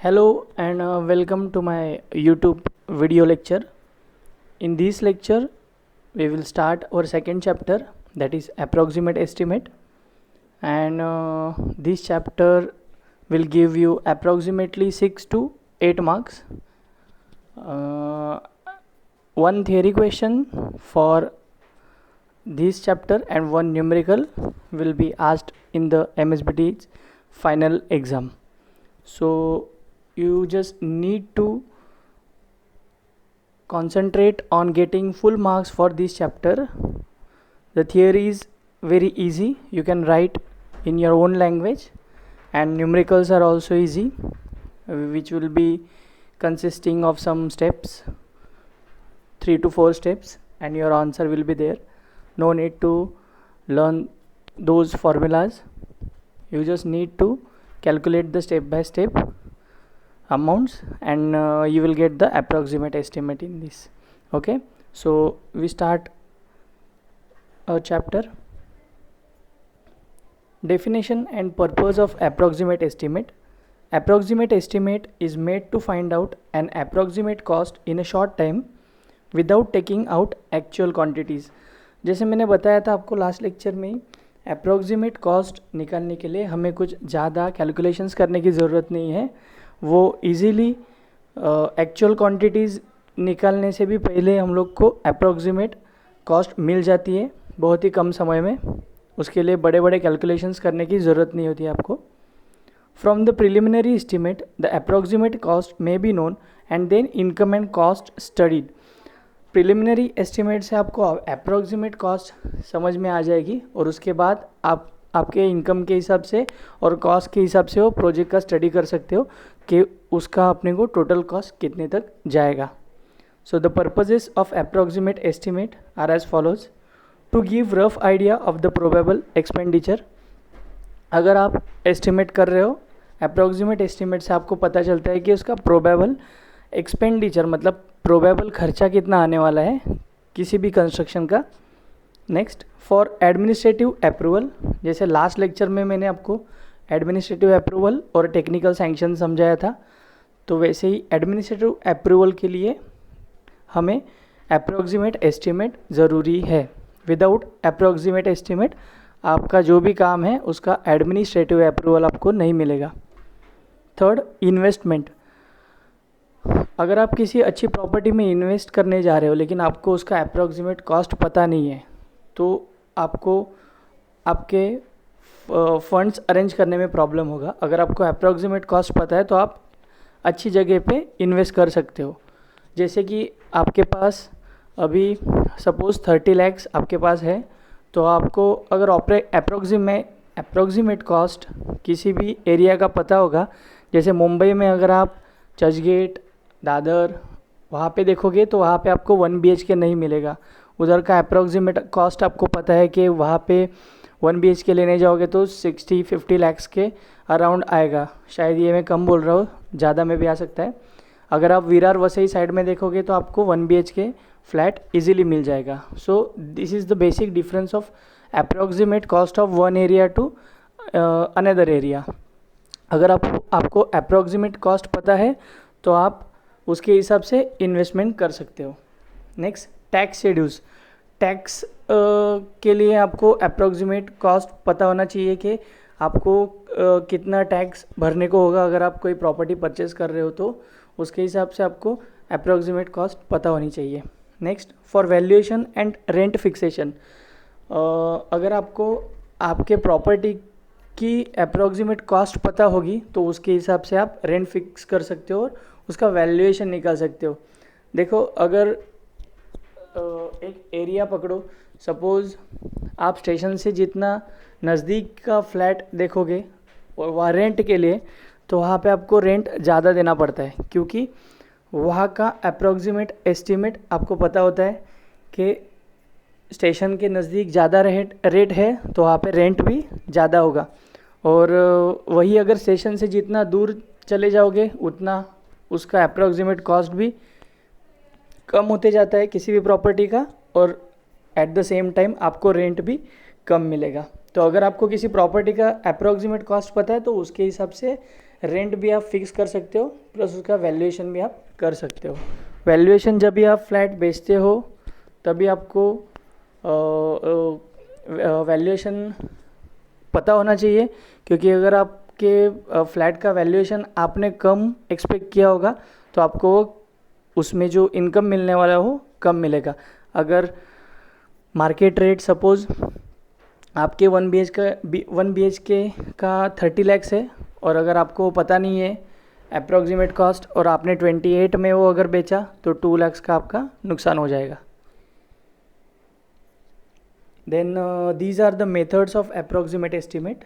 Hello and welcome to my YouTube video lecture. In this lecture, we will start our second chapter, that is approximate estimate, and this chapter will give you approximately 6 to 8 marks. One theory question for this chapter and one numerical will be asked in the MSBT's final exam. So you just need to concentrate on getting full marks for this chapter. The theory is very easy, you can write in your own language, and numericals are also easy, which will be consisting of some steps, 3 to 4 steps, and your answer will be there. No need to learn those formulas, you just need to calculate the step by step amounts, and you will get the approximate estimate in this. Okay, so we start our chapter. Definition and purpose of approximate estimate. Approximate estimate is made to find out an approximate cost in a short time without taking out actual quantities. जैसे मैंने बताया था आपको last lecture में, approximate cost निकालने के लिए हमें कुछ ज़्यादा कैलकुलेशंस करने की ज़रूरत नहीं है, वो इजीली एक्चुअल क्वांटिटीज़ निकालने से भी पहले हम लोग को अप्रोक्सीमेट कॉस्ट मिल जाती है बहुत ही कम समय में. उसके लिए बड़े बड़े कैलकुलेशंस करने की ज़रूरत नहीं होती है आपको. From the preliminary estimate the approximate cost may be known and then income and cost studied. Preliminary estimate से आपको अप्रोक्सीमेट कॉस्ट समझ में आ जाएगी और उसके बाद आप आपके इनकम के हिसाब से और कॉस्ट के हिसाब से वो प्रोजेक्ट का स्टडी कर सकते हो कि उसका अपने को टोटल कॉस्ट कितने तक जाएगा. So the purposes of approximate estimate are as follows. To give rough idea of the probable expenditure. अगर आप एस्टिमेट कर रहे हो, अप्रोक्सीमेट एस्टिमेट से आपको पता चलता है कि उसका प्रोबेबल एक्सपेंडिचर मतलब प्रोबेबल खर्चा कितना आने वाला है किसी भी कंस्ट्रक्शन का. Next, for administrative approval. जैसे लास्ट लेक्चर में मैंने आपको एडमिनिस्ट्रेटिव अप्रूवल और टेक्निकल सैंक्शन समझाया था, तो वैसे ही एडमिनिस्ट्रेटिव अप्रूवल के लिए हमें अप्रोक्सीमेट एस्टिमेट ज़रूरी है. विदाउट अप्रोक्सीमेट एस्टिमेट आपका जो भी काम है उसका एडमिनिस्ट्रेटिव अप्रूवल आपको नहीं मिलेगा. Third, investment. अगर आप किसी अच्छी प्रॉपर्टी में इन्वेस्ट करने जा रहे हो लेकिन आपको उसका अप्रोक्सीमेट कॉस्ट पता नहीं है, तो आपको आपके फंड्स अरेंज करने में प्रॉब्लम होगा. अगर आपको अप्रोक्सीमेट कॉस्ट पता है तो आप अच्छी जगह पे इन्वेस्ट कर सकते हो. जैसे कि आपके पास अभी सपोज़ 30 lakhs आपके पास है, तो आपको अगर अप्रोक्सीमेट कॉस्ट किसी भी एरिया का पता होगा, जैसे मुंबई में अगर आप चर्चगेट, दादर वहाँ पे देखोगे तो वहाँ पे आपको 1 BHK नहीं मिलेगा. उधर का अप्रोक्सीमेट कॉस्ट आपको पता है कि वहाँ पे 1 BHK लेने जाओगे तो 60-50 lakhs के अराउंड आएगा. शायद ये मैं कम बोल रहा हूँ, ज़्यादा में भी आ सकता है. अगर आप विरार वसई साइड में देखोगे तो आपको 1 BHK फ्लैट इजीली मिल जाएगा. So this is the basic difference of approximate cost of one area to another area. अगर आपको अप्रोक्सीमेट कॉस्ट पता है तो आप उसके हिसाब से इन्वेस्टमेंट कर सकते हो. Next, tax schedules. टैक्स के लिए आपको अप्रोक्सीमेट कॉस्ट पता होना चाहिए कि आपको कितना टैक्स भरने को होगा. अगर आप कोई प्रॉपर्टी परचेज कर रहे हो तो उसके हिसाब से आपको अप्रोक्सीमेट कॉस्ट पता होनी चाहिए. Next, for valuation and rent fixation. अगर आपको आपके प्रॉपर्टी की अप्रोक्सीमेट कॉस्ट पता होगी तो उसके हिसाब से आप रेंट फिक्स कर सकते हो और उसका वैल्यूएशन निकाल सकते हो. देखो, अगर एक एरिया पकड़ो, सपोज़ आप स्टेशन से जितना नज़दीक का फ्लैट देखोगे और वहाँ रेंट के लिए, तो वहाँ पे आपको रेंट ज़्यादा देना पड़ता है क्योंकि वहाँ का अप्रोक्सीमेट एस्टिमेट आपको पता होता है कि स्टेशन के नज़दीक ज़्यादा रेट है तो वहाँ पे रेंट भी ज़्यादा होगा. और वही अगर स्टेशन से जितना दूर चले जाओगे उतना उसका अप्रोक्सीमेट कॉस्ट भी कम होते जाता है किसी भी प्रॉपर्टी का, और एट द सेम टाइम आपको रेंट भी कम मिलेगा. तो अगर आपको किसी प्रॉपर्टी का अप्रोक्सीमेट कॉस्ट पता है तो उसके हिसाब से रेंट भी आप फिक्स कर सकते हो, प्लस उसका वैल्यूएशन भी आप कर सकते हो। वैल्यूएशन जब भी आप फ्लैट बेचते हो तभी आपको वैल्यूएशन पता होना चाहिए, क्योंकि अगर आपके फ्लैट का वैल्यूएशन आपने कम एक्सपेक्ट किया होगा तो आपको उसमें जो इनकम मिलने वाला हो कम मिलेगा। अगर मार्केट रेट सपोज़ आपके 1 BHK का 30 लैक्स है, और अगर आपको पता नहीं है अप्रॉक्सीमेट कॉस्ट, और आपने 28 में वो अगर बेचा तो 2 लाख का आपका नुकसान हो जाएगा। Then these are the methods of approximate estimate.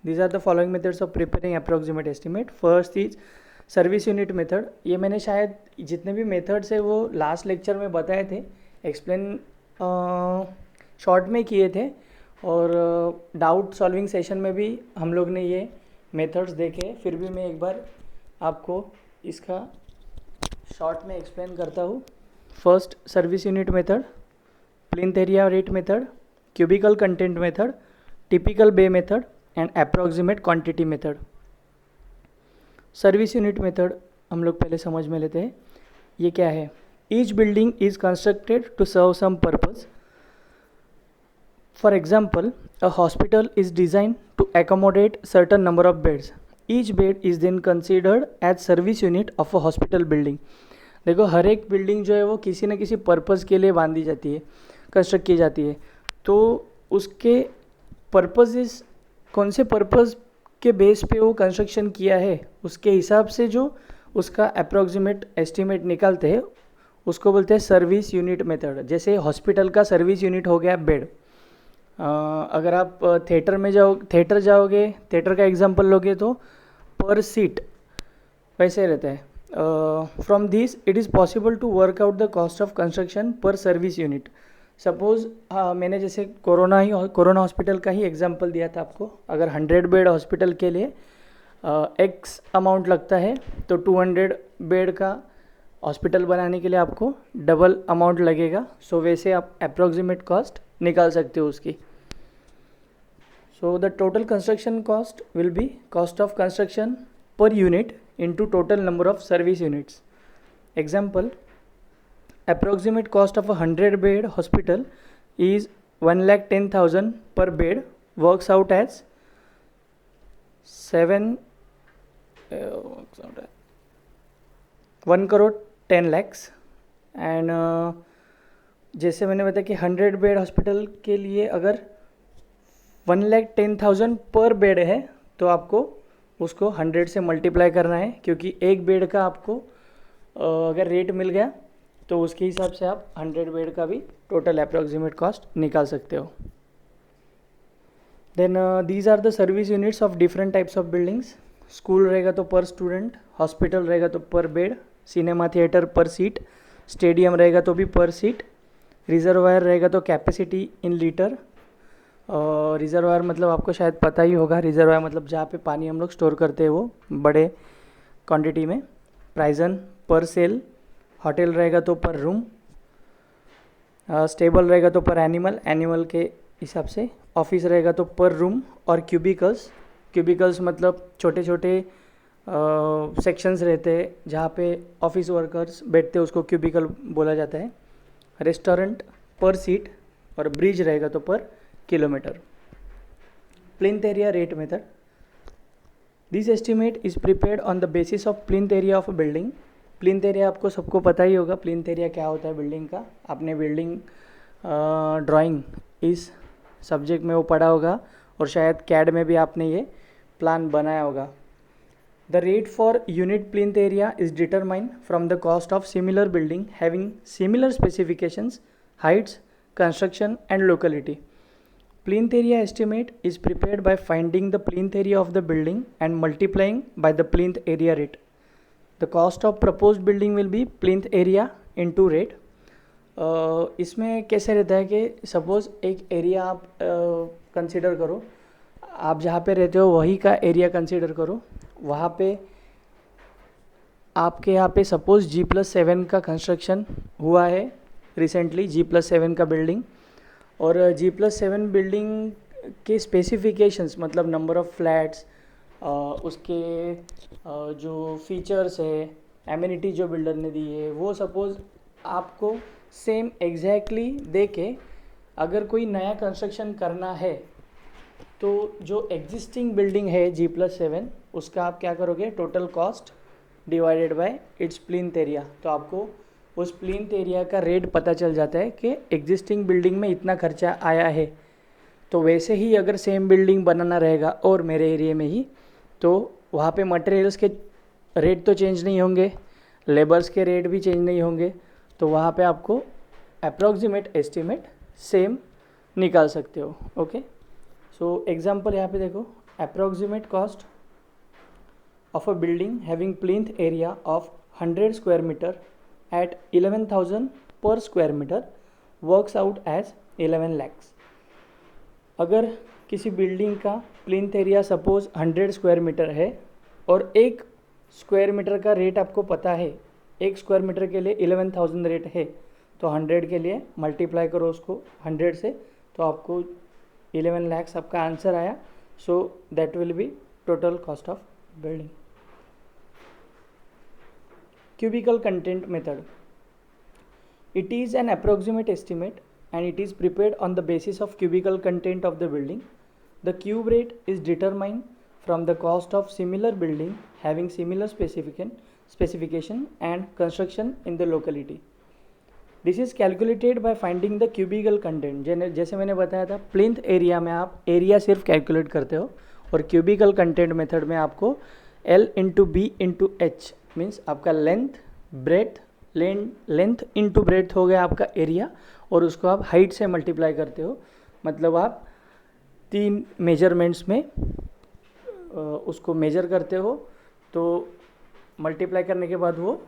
These are the following methods of preparing approximate estimate. First is service unit method. ये मैंने शायद जितने भी मेथड्स है वो लास्ट लेक्चर में बताए थे, एक्सप्लेन शॉर्ट में किए थे, और डाउट सॉल्विंग सेशन में भी हम लोग ने ये मेथड्स देखे। फिर भी मैं एक बार आपको इसका शॉर्ट में एक्सप्लेन करता हूँ। First service unit method, plinth area rate method, cubical content method, typical bay method and approximate quantity method. Service unit method हम लोग पहले समझ में लेते हैं, ये क्या है। Each building is constructed to serve some purpose. For example, a hospital is design to accommodate certain number of beds. Each bed is then considered as service unit of a hospital building. देखो, हर एक building जो है वो किसी न किसी purpose के लिए बांधी जाती है, कंस्ट्रक्ट की जाती है, तो उसके पर्पज़ कौन से पर्पज़ के बेस पे वो कंस्ट्रक्शन किया है उसके हिसाब से जो उसका अप्रॉक्सीमेट एस्टिमेट निकालते हैं उसको बोलते हैं सर्विस यूनिट मेथड। जैसे हॉस्पिटल का सर्विस यूनिट हो गया बेड। अगर आप थिएटर जाओगे, थिएटर का एग्जांपल लोगे तो पर सीट वैसे रहता है। From this it is possible to work out the cost of construction per service unit. Suppose मैंने जैसे कोरोना हॉस्पिटल का ही एग्जांपल दिया था आपको। अगर 100 बेड हॉस्पिटल के लिए एक्स अमाउंट लगता है, तो 200 बेड का हॉस्पिटल बनाने के लिए आपको डबल अमाउंट लगेगा। सो वैसे आप अप्रॉक्सीमेट कॉस्ट निकाल सकते हो उसकी। So the total construction cost will be cost of construction per unit into total number of service units. Example, approximate cost of a 100 bed hospital is 1,10,000 per bed, works out as 1 crore 10 lakhs। And जैसे मैंने बताया कि 100 bed hospital के लिए अगर 1,10,000 पर bed है तो आपको उसको 100 से मल्टीप्लाई करना है, क्योंकि एक बेड का आपको अगर रेट मिल गया तो उसके हिसाब से आप 100 बेड का भी टोटल अप्रॉक्सीमेट कॉस्ट निकाल सकते हो। Then these are the service units of different types of buildings. School रहेगा तो पर स्टूडेंट, हॉस्पिटल रहेगा तो per bed, cinema theatre per seat, stadium रहेगा तो भी पर सीट, रिजर्वायर रहेगा तो कैपेसिटी इन लीटर। रिजर्वायर मतलब आपको शायद पता ही होगा, रिजर्वायर मतलब जहाँ पे पानी हम लोग स्टोर करते हैं वो बड़े क्वांटिटी में। प्राइजन पर सेल, होटल रहेगा तो पर रूम, स्टेबल रहेगा तो पर एनिमल, एनिमल के हिसाब से, ऑफिस रहेगा तो पर रूम, और क्यूबिकल्स मतलब छोटे छोटे सेक्शंस रहते हैं जहाँ पे ऑफिस वर्कर्स बैठते हैं, उसको क्यूबिकल बोला जाता है। रेस्टोरेंट पर सीट, और ब्रिज रहेगा तो पर kilometre. Plinth area rate method, this estimate is prepared on the basis of plinth area of a building. Plinth area आपको सबको पता ही होगा, प्लिंथ एरिया क्या होता है बिल्डिंग का। आपने बिल्डिंग ड्राइंग इस सब्जेक्ट में वो पढ़ा होगा, और शायद कैड में भी आपने ये प्लान बनाया होगा। The rate for unit plinth area is determined from the cost of similar building having similar specifications, Heights, construction and locality. Plinth area estimate is prepared by finding the plinth area of the building and multiplying by the plinth area rate. The cost of proposed building will be plinth area into rate. इसमें कैसे रहता है कि suppose एक area आप consider करो, आप जहाँ पे रहते हो वही का एरिया कंसिडर करो। वहाँ पे आपके यहाँ पे सपोज़ G+7 का कंस्ट्रक्शन हुआ है रिसेंटली, G+7 का बिल्डिंग, और G+7 बिल्डिंग के स्पेसिफिकेशंस मतलब नंबर ऑफ़ फ्लैट्स, उसके जो फीचर्स है, एमिनिटी जो बिल्डर ने दी है, वो सपोज़ आपको सेम एग्जैक्टली दे के अगर कोई नया कंस्ट्रक्शन करना है तो जो एग्जिस्टिंग बिल्डिंग है G+7 उसका आप क्या करोगे, total cost divided by it's plinth area. तो आपको उस प्लिंथ एरिया का रेट पता चल जाता है कि एग्जिस्टिंग बिल्डिंग में इतना खर्चा आया है। तो वैसे ही अगर सेम बिल्डिंग बनाना रहेगा और मेरे एरिया में ही, तो वहाँ पे मटेरियल्स के रेट तो चेंज नहीं होंगे, लेबर्स के रेट भी चेंज नहीं होंगे, तो वहाँ पे आपको अप्रॉक्सीमेट एस्टिमेट सेम निकाल सकते हो। ओके, सो एग्जांपल यहाँ पे देखो, approximate cost of a building having plinth area of 100 square metre at 11,000 per square metre works out as 11 lakhs। अगर किसी बिल्डिंग का plinth area suppose 100 square metre है और एक स्क्वायर मीटर का रेट आपको पता है, एक स्क्वायर मीटर के लिए 11,000 रेट है, तो 100 के लिए मल्टीप्लाई करो उसको 100 से, तो आपको 11 lakhs आपका आंसर आया। So that will be total cost of building. Cubical content method. It is an approximate estimate and it is prepared on the basis of cubical content of the building. The cube rate is determined from the cost of similar building having similar specification and construction in the locality. This is calculated by finding the cubical content। जैसे मैंने बताया था, plinth area में आप area सिर्फ calculate करते हो और क्यूबिकल कंटेंट मेथड में आपको L into B into H means आपका length breadth, length into breadth हो गया आपका एरिया, और उसको आप हाइट से मल्टीप्लाई करते हो। मतलब आप 3 मेजरमेंट्स में उसको मेजर करते हो, तो मल्टीप्लाई करने के बाद वो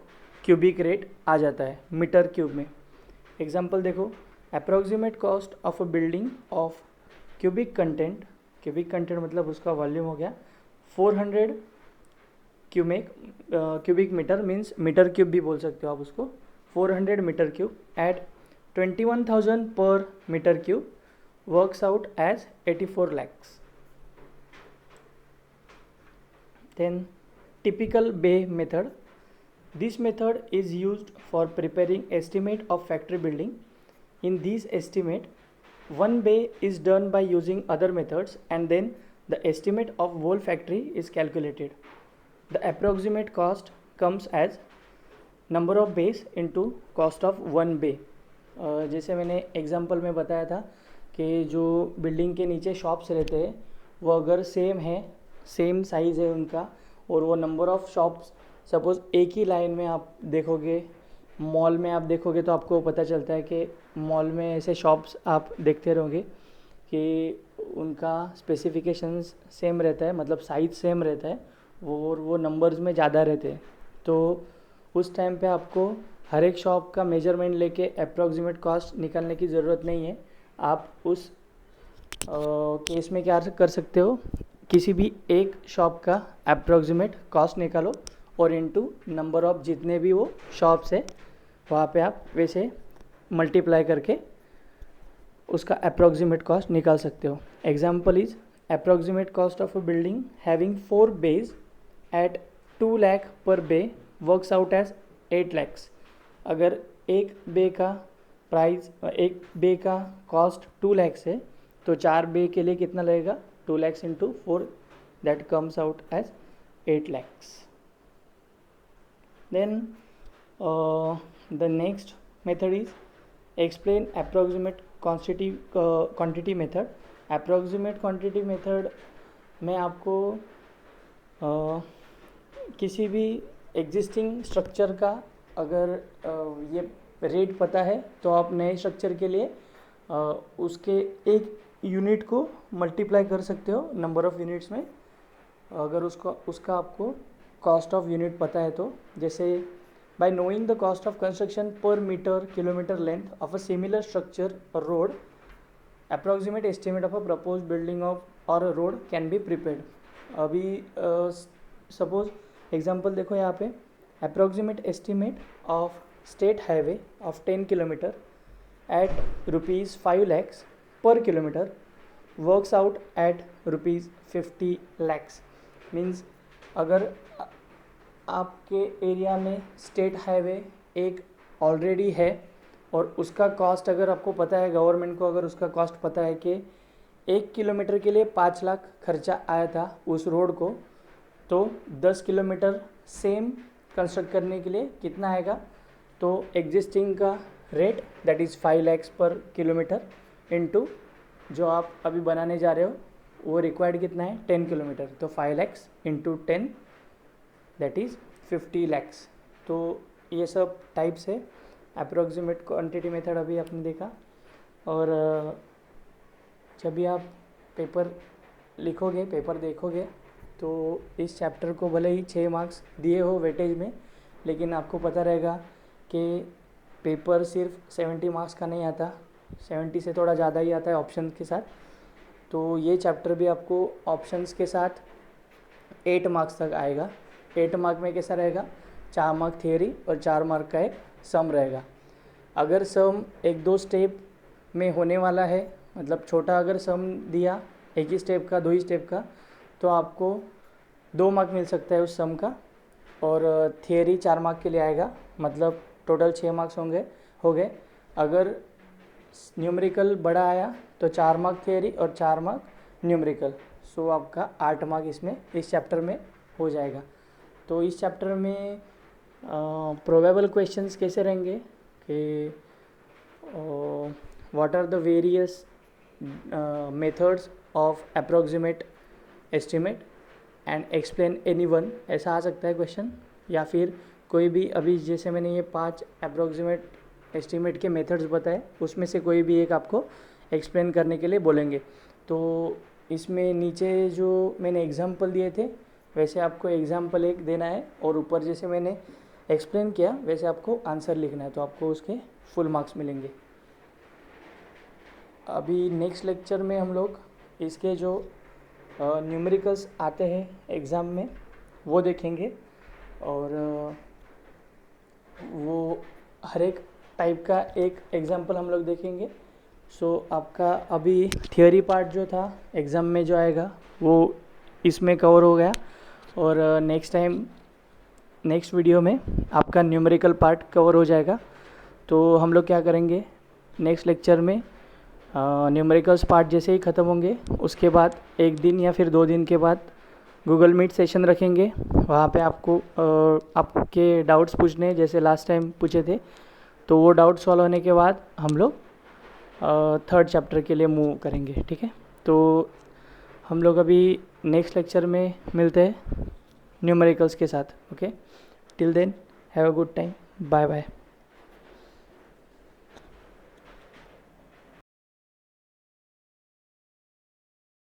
क्यूबिक रेट आ जाता है मीटर क्यूब में। एग्जांपल देखो, approximate cost of a building of cubic content मतलब उसका वॉल्यूम हो गया 400 cubic metre means metre cube भी बोल सकते हो आप उसको, 400 metre cube at 21,000 per metre cube works out as 84 lakhs। Then typical bay method. This method is used for preparing estimate of factory building. In this estimate, one bay is done by using other methods and then the estimate of whole factory is calculated. The approximate cost comes as number of bays into cost of one bay। जैसे मैंने example में बताया था कि जो building के नीचे shops रहते हैं वो अगर सेम है, सेम साइज़ है उनका, और वो नंबर ऑफ़ शॉप्स सपोज़ एक ही लाइन में आप देखोगे, मॉल में आप देखोगे तो आपको पता चलता है कि मॉल में ऐसे शॉप्स आप देखते रहोगे कि उनका स्पेसिफिकेशंस सेम रहता है, मतलब साइज़ सेम रहता है, वो नंबर्स में ज़्यादा रहते हैं। तो उस टाइम पे आपको हर एक शॉप का मेजरमेंट लेके अप्रॉक्सीमेट कॉस्ट निकालने की ज़रूरत नहीं है। आप उस केस में क्या कर सकते हो, किसी भी एक शॉप का अप्रॉक्सीमेट कॉस्ट निकालो और इनटू नंबर ऑफ जितने भी वो शॉप्स है वहाँ पे आप वैसे मल्टीप्लाई करके उसका अप्रॉक्सीमेट कॉस्ट निकाल सकते हो। Example is approximate cost of a building having 4 bays at 2 lakh per bay works out as 8 lakhs। अगर एक बे का प्राइस, एक बे का कॉस्ट 2 lakhs है, तो 4 बे के लिए कितना लगेगा, 2 lakhs into 4, that comes out as 8 lakhs। Then the next method is explain approximate quantity method. अप्रॉक्सीमेट क्वांटिटी मेथड में आपको किसी भी एग्जिस्टिंग स्ट्रक्चर का अगर ये रेट पता है तो आप नए स्ट्रक्चर के लिए उसके एक यूनिट को मल्टीप्लाई कर सकते हो नंबर ऑफ़ यूनिट्स में, अगर उसका आपको कॉस्ट ऑफ यूनिट पता है तो। जैसे by knowing the cost of construction per meter kilometer length of a similar structure or road, approximate estimate of a propose building of or road can be prepared. अभी suppose example देखो यहाँ पे, approximate estimate of state highway of 10 kilometer at ₹5 lakhs per kilometer works out at ₹50 lakhs। मीन्स अगर आपके area में state highway एक already है और उसका कॉस्ट अगर आपको पता है, गवर्नमेंट को अगर उसका कॉस्ट पता है कि 1 किलोमीटर के लिए 5 लाख खर्चा आया था उस रोड को, तो 10 किलोमीटर सेम कंस्ट्रक्ट करने के लिए कितना आएगा, तो एग्जिस्टिंग का रेट दैट इज़ 5 lakhs पर किलोमीटर इनटू जो आप अभी बनाने जा रहे हो वो रिक्वायर्ड कितना है 10 किलोमीटर, तो 5 lakhs into 10 that is 50 lakhs। तो ये सब टाइप्स है। अप्रोक्सीमेट क्वांटिटी मेथड अभी आपने देखा। और जब भी आप पेपर लिखोगे, पेपर देखोगे, तो इस चैप्टर को भले ही 6 मार्क्स दिए हो वेटेज में, लेकिन आपको पता रहेगा कि पेपर सिर्फ 70 मार्क्स का नहीं आता, 70 से थोड़ा ज़्यादा ही आता है ऑप्शन के साथ। तो ये चैप्टर भी आपको ऑप्शंस के साथ 8 मार्क्स तक आएगा। 8 मार्क में कैसा रहेगा, 4 मार्क थियरी और 4 मार्क का एक सम रहेगा। अगर सम 1-2 स्टेप में होने वाला है, मतलब छोटा अगर सम दिया 1 ही स्टेप का, 2 ही स्टेप का, तो आपको 2 मार्क मिल सकता है उस सम का। और थियरी 4 मार्क के लिए आएगा, मतलब टोटल 6 मार्क्स हो गए। अगर न्यूमेरिकल बड़ा आया तो 4 मार्क थियरी और 4 मार्क न्यूमेरिकल, सो आपका 8 मार्क इसमें इस चैप्टर में हो जाएगा। तो इस चैप्टर में प्रोबेबल क्वेश्चंस कैसे रहेंगे कि what are the various methods of approximate estimate and explain any one, ऐसा आ सकता है क्वेश्चन। या फिर कोई भी, अभी जैसे मैंने ये 5 अप्रोक्सीमेट एस्टिमेट के मेथड्स बताए, उसमें से कोई भी एक आपको एक्सप्लेन करने के लिए बोलेंगे। तो इसमें नीचे जो मैंने एग्जाम्पल दिए थे वैसे आपको एग्जाम्पल एक देना है, और ऊपर जैसे मैंने एक्सप्लेन किया वैसे आपको आंसर लिखना है, तो आपको उसके फुल मार्क्स मिलेंगे। अभी नेक्स्ट लेक्चर में हम लोग इसके जो न्यूमेरिकल्स आते हैं एग्ज़ाम में वो देखेंगे, और वो हर एक टाइप का एक एग्जाम्पल हम लोग देखेंगे। सो आपका अभी थियोरी पार्ट जो था एग्ज़ाम में जो आएगा वो इसमें कवर हो गया, और नेक्स्ट वीडियो में आपका न्यूमेरिकल पार्ट कवर हो जाएगा। तो हम लोग क्या करेंगे, नेक्स्ट लेक्चर में न्यूमेरिकल्स पार्ट जैसे ही ख़त्म होंगे उसके बाद 1 दिन या फिर 2 दिन के बाद गूगल मीट सेशन रखेंगे। वहाँ पे आपको आपके डाउट्स पूछने, जैसे लास्ट टाइम पूछे थे, तो वो डाउट सॉल्व होने के बाद हम लोग 3rd चैप्टर के लिए मूव करेंगे। ठीक है, तो हम लोग अभी नेक्स्ट लेक्चर में मिलते हैं न्यूमेरिकल्स के साथ। Okay, till then have a good time, bye bye.